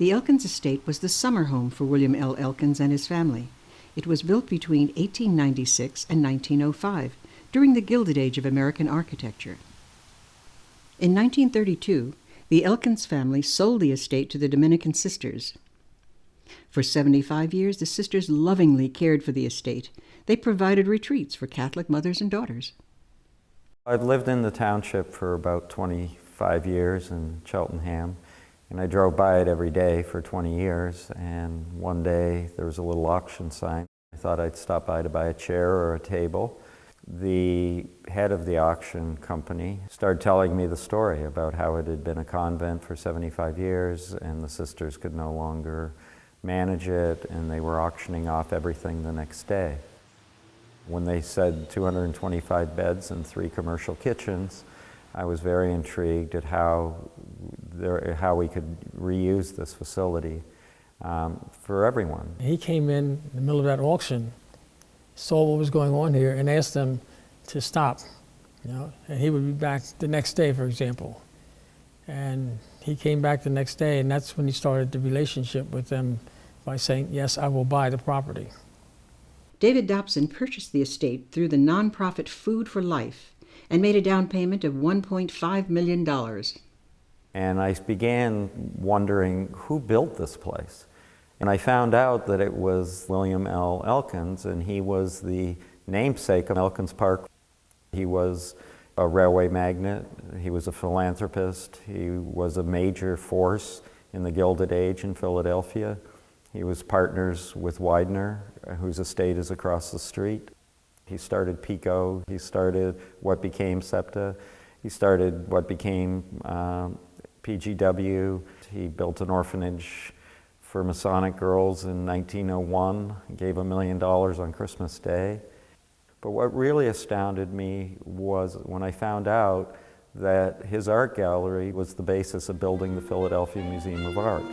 The Elkins estate was the summer home for William L. Elkins and his family. It was built between 1896 and 1905, during the Gilded Age of American architecture. In 1932, the Elkins family sold the estate to the Dominican Sisters. For 75 years, the sisters lovingly cared for the estate. They provided retreats for Catholic mothers and daughters. I've lived in the township for about 25 years in Cheltenham, and I drove by it every day for 20 years, and one day there was a little auction sign. I thought I'd stop by to buy a chair or a table. The head of the auction company started telling me the story about how it had been a convent for 75 years and the sisters could no longer manage it, and they were auctioning off everything the next day. When they said 225 beds and 3 commercial kitchens, I was very intrigued at how we could reuse this facility for everyone. He came in the middle of that auction, saw what was going on here, and asked them to stop. And he would be back the next day, for example. And he came back the next day, and that's when he started the relationship with them by saying, "Yes, I will buy the property." David Dobson purchased the estate through the nonprofit Food for Life and made a down payment of $1.5 million. And I began wondering who built this place. And I found out that it was William L. Elkins, and he was the namesake of Elkins Park. He was a railway magnate, he was a philanthropist, he was a major force in the Gilded Age in Philadelphia. He was partners with Widener, whose estate is across the street. He started PICO, he started what became SEPTA, he started what became PGW. He built an orphanage for Masonic girls in 1901, gave $1 million on Christmas Day. But what really astounded me was when I found out that his art gallery was the basis of building the Philadelphia Museum of Art.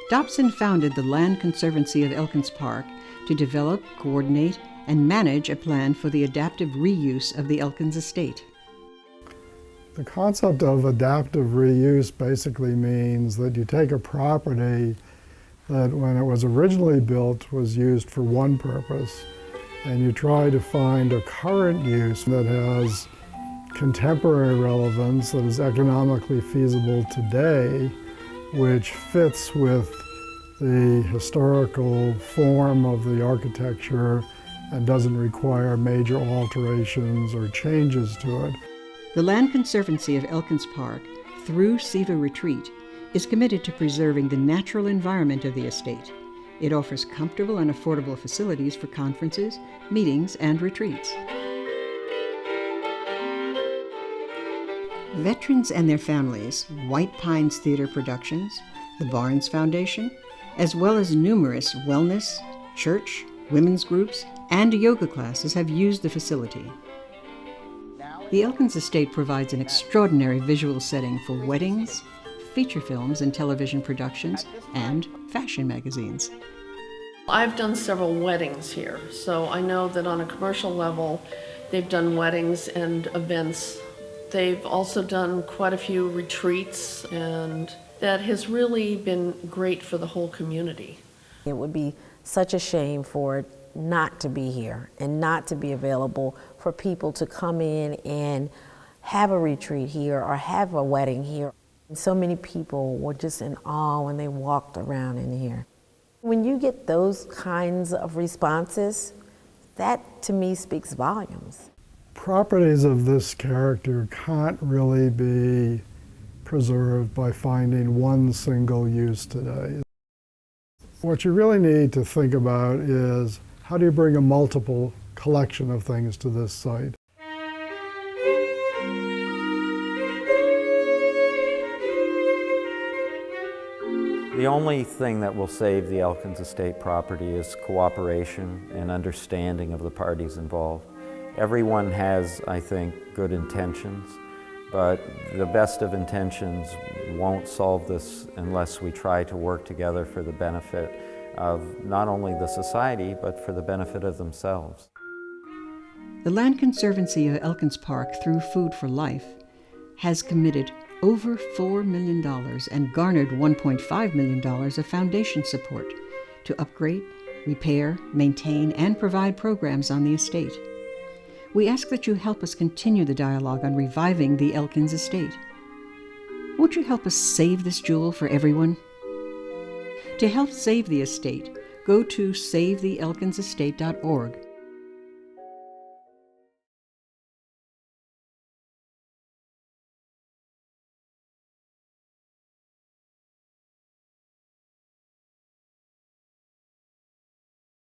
Dobson founded the Land Conservancy of Elkins Park to develop, coordinate, and manage a plan for the adaptive reuse of the Elkins estate. The concept of adaptive reuse basically means that you take a property that when it was originally built was used for one purpose, and you try to find a current use that has contemporary relevance, that is economically feasible today, which fits with the historical form of the architecture and doesn't require major alterations or changes to it. The Land Conservancy of Elkins Park, through Siva Retreat, is committed to preserving the natural environment of the estate. It offers comfortable and affordable facilities for conferences, meetings, and retreats. Veterans and their families, White Pines Theater Productions, the Barnes Foundation, as well as numerous wellness, church, women's groups, and yoga classes have used the facility. The Elkins estate provides an extraordinary visual setting for weddings, feature films and television productions, and fashion magazines. I've done several weddings here, so I know that on a commercial level, they've done weddings and events. They've also done quite a few retreats, and that has really been great for the whole community. It would be such a shame for it not to be here and not to be available for people to come in and have a retreat here or have a wedding here. So many people were just in awe when they walked around in here. When you get those kinds of responses, that to me speaks volumes. Properties of this character can't really be preserved by finding one single use today. What you really need to think about is how do you bring a multiple collection of things to this site? The only thing that will save the Elkins estate property is cooperation and understanding of the parties involved. Everyone has, I think, good intentions, But the best of intentions won't solve this unless we try to work together for the benefit of not only the society, but for the benefit of themselves. The Land Conservancy of Elkins Park, through Food for Life, has committed over $4 million and garnered $1.5 million of foundation support to upgrade, repair, maintain, and provide programs on the estate. We ask that you help us continue the dialogue on reviving the Elkins estate. Won't you help us save this jewel for everyone? To help save the estate, go to savetheelkinsestate.org